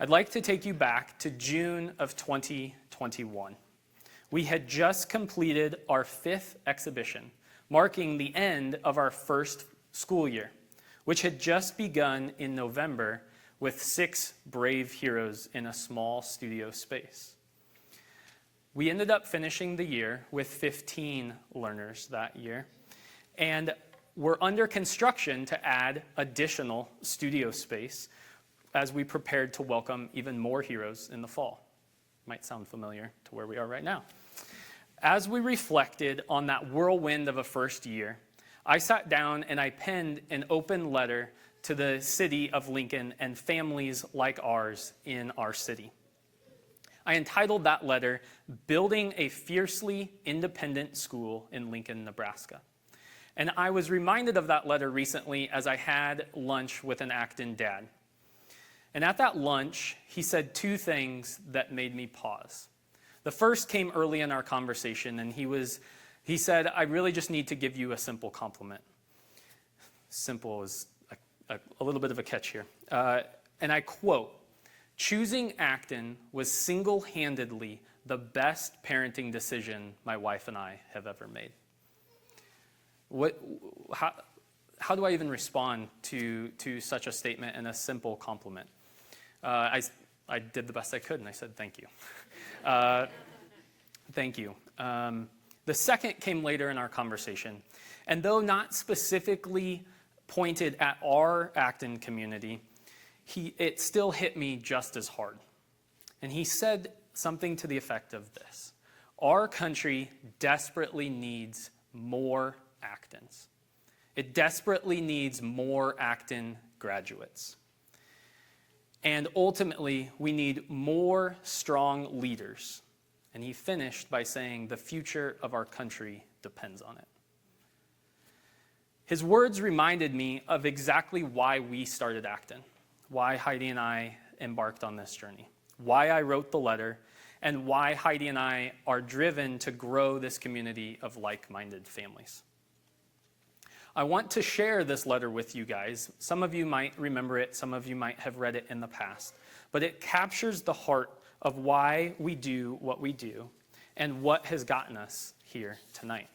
I'd like to take you back to June of 2021. We had just completed our 5th exhibition, marking the end of our first school year, which had just begun in November with 6 brave heroes in a small studio space. We ended up finishing the year with 15 learners that year, and we're under construction to add additional studio space as we prepared to welcome even more heroes in the fall. Might sound familiar to where we are right now. As we reflected on that whirlwind of a first year, I sat down and I penned an open letter to the city of Lincoln and families like ours in our city. I entitled that letter, "Building a Fiercely Independent School in Lincoln, Nebraska." And I was reminded of that letter recently as I had lunch with an Acton dad. And at that lunch, he said 2 things that made me pause. The first came early in our conversation, and he said, "I really just need to give you a simple compliment." Simple is a little bit of a catch here. And I quote, "Choosing Acton was single-handedly the best parenting decision my wife and I have ever made." How do I even respond to such a statement and a simple compliment? I did the best I could, and I said, "Thank you." Thank you. The second came later in our conversation, and though not specifically pointed at our Acton community, it still hit me just as hard. And he said something to the effect of this: "Our country desperately needs more Actons. It desperately needs more Acton graduates. And ultimately, we need more strong leaders." And he finished by saying, "The future of our country depends on it." His words reminded me of exactly why we started Acton, why Heidi and I embarked on this journey, why I wrote the letter, and why Heidi and I are driven to grow this community of like-minded families. I want to share this letter with you guys. Some of you might remember it, some of you might have read it in the past, but it captures the heart of why we do what we do and what has gotten us here tonight.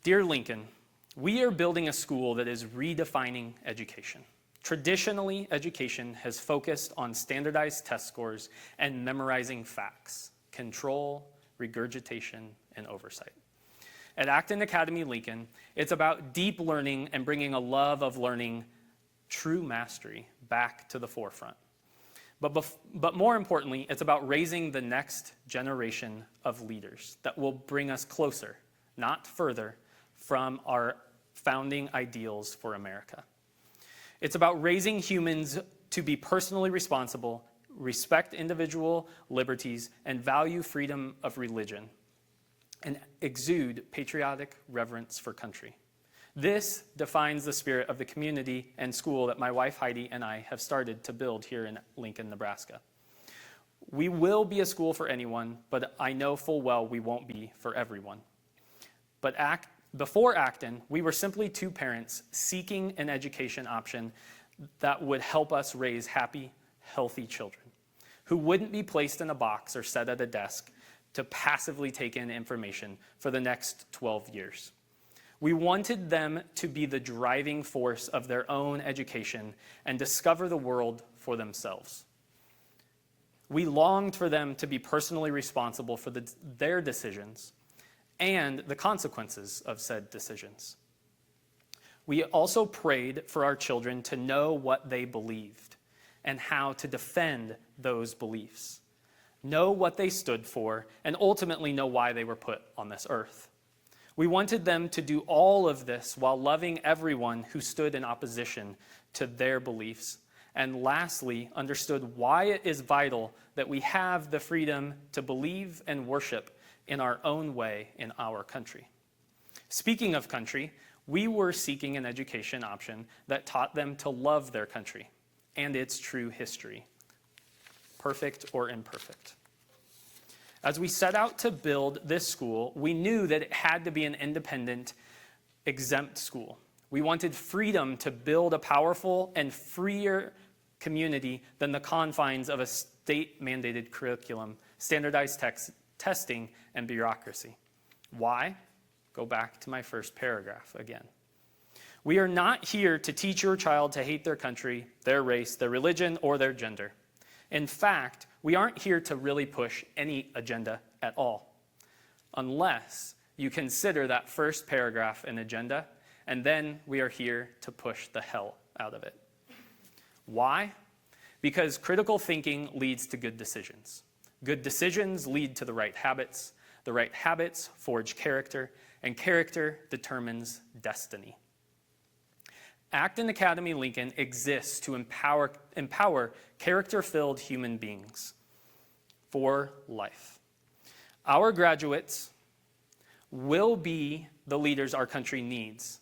Dear Lincoln, we are building a school that is redefining education. Traditionally, education has focused on standardized test scores and memorizing facts, control, regurgitation, and oversight. At Acton Academy Lincoln, it's about deep learning and bringing a love of learning, true mastery, back to the forefront. But more importantly, it's about raising the next generation of leaders that will bring us closer, not further, from our founding ideals for America. It's about raising humans to be personally responsible, respect individual liberties, and value freedom of religion, and exude patriotic reverence for country. This defines the spirit of the community and school that my wife Heidi and I have started to build here in Lincoln, Nebraska. We will be a school for anyone, but I know full well we won't be for everyone. But before Acton, we were simply 2 parents seeking an education option that would help us raise happy, healthy children who wouldn't be placed in a box or set at a desk to passively take in information for the next 12 years. We wanted them to be the driving force of their own education and discover the world for themselves. We longed for them to be personally responsible for their decisions and the consequences of said decisions. We also prayed for our children to know what they believed and how to defend those beliefs, know what they stood for, and ultimately know why they were put on this earth. We wanted them to do all of this while loving everyone who stood in opposition to their beliefs, and lastly, understood why it is vital that we have the freedom to believe and worship in our own way in our country. Speaking of country, we were seeking an education option that taught them to love their country and its true history, perfect or imperfect. As we set out to build this school, we knew that it had to be an independent, exempt school We wanted freedom to build a powerful and freer community than the confines of a state-mandated curriculum, standardized testing, and bureaucracy. Why? Go back to my first paragraph again. We are not here to teach your child to hate their country, their race, their religion, or their gender. In fact, we aren't here to really push any agenda at all, unless you consider that first paragraph an agenda, and then we are here to push the hell out of it. Why? Because critical thinking leads to good decisions. Good decisions lead to the right habits forge character, and character determines destiny. Acton Academy Lincoln exists to empower character-filled human beings for life. Our graduates will be the leaders our country needs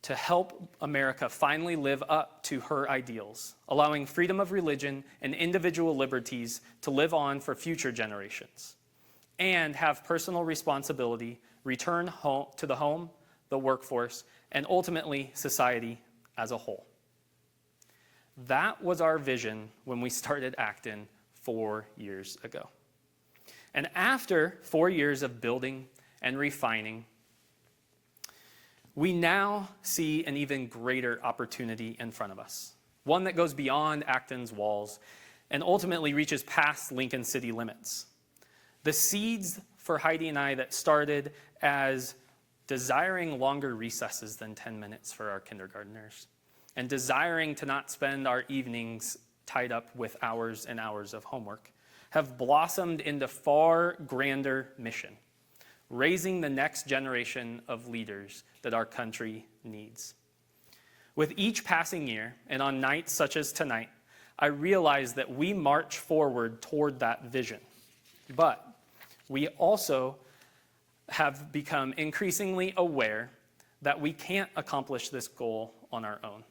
to help America finally live up to her ideals, allowing freedom of religion and individual liberties to live on for future generations, and have personal responsibility, return home to the home, the workforce, and ultimately society as a whole. That was our vision when we started Acton 4 years ago. And after 4 years of building and refining, we now see an even greater opportunity in front of us, one that goes beyond Acton's walls and ultimately reaches past Lincoln city limits. The seeds for Heidi and I that started as desiring longer recesses than 10 minutes for our kindergartners and desiring to not spend our evenings tied up with hours and hours of homework have blossomed into far grander mission, raising the next generation of leaders that our country needs. With each passing year, and on nights such as tonight, I realize that we march forward toward that vision. But we also have become increasingly aware that we can't accomplish this goal on our own.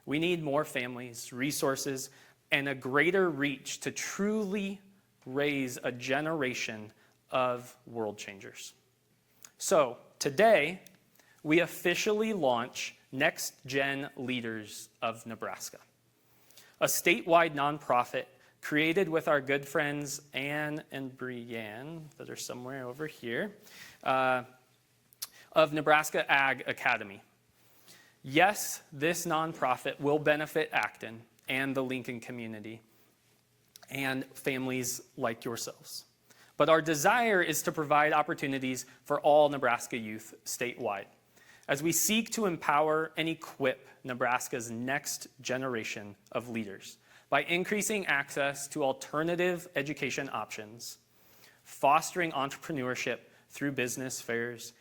We need more families, resources, and a greater reach to truly raise a generation of world changers. So today, we officially launch Next Gen Leaders of Nebraska, a statewide nonprofit created with our good friends Anne and Brianne, that are somewhere over here, of Nebraska Ag Academy. Yes, this nonprofit will benefit Acton and the Lincoln community and families like yourselves. But our desire is to provide opportunities for all Nebraska youth statewide as we seek to empower and equip Nebraska's next generation of leaders by increasing access to alternative education options, fostering entrepreneurship through business fairs,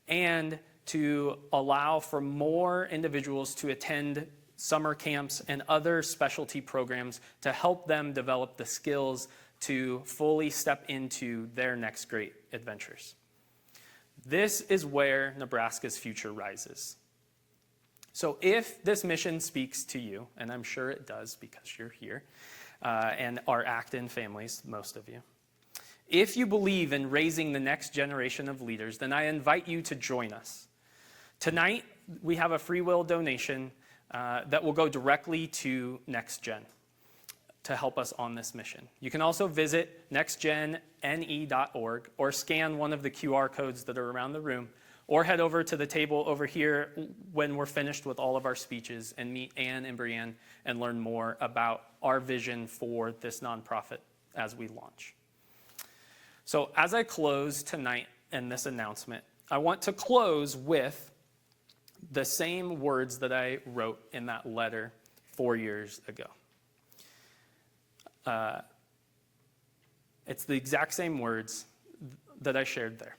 and to allow for more individuals to attend summer camps and other specialty programs to help them develop the skills to fully step into their next great adventures. This is where Nebraska's future rises. So if this mission speaks to you, and I'm sure it does because you're here, and our Acton families, most of you, if you believe in raising the next generation of leaders, then I invite you to join us. Tonight, we have a free will donation that will go directly to Next Gen to help us on this mission. You can also visit nextgenne.org or scan one of the QR codes that are around the room, or head over to the table over here when we're finished with all of our speeches and meet Anne and Brianne and learn more about our vision for this nonprofit as we launch. So as I close tonight in this announcement, I want to close with the same words that I wrote in that letter 4 years ago. It's the exact same words that I shared there.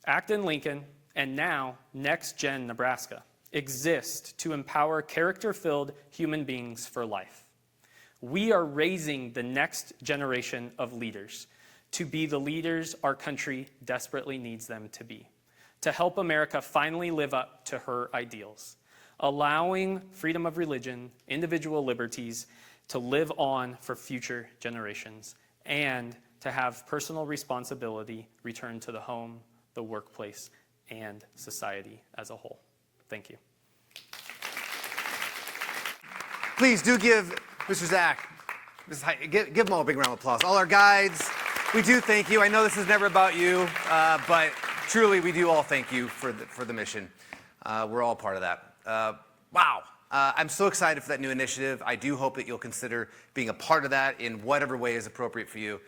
Acton Lincoln, and now Next Gen Nebraska, exist to empower character-filled human beings for life. We are raising the next generation of leaders to be the leaders our country desperately needs them to be, to help America finally live up to her ideals, allowing freedom of religion, individual liberties to live on for future generations, and to have personal responsibility return to the home, the workplace, and society as a whole. Thank you. Please do give Mr. Zach, give him all a big round of applause. All our guides, we do thank you. I know this is never about you, but truly we do all thank you for the mission. We're all part of that. Wow. I'm so excited for that new initiative. I do hope that you'll consider being a part of that in whatever way is appropriate for you.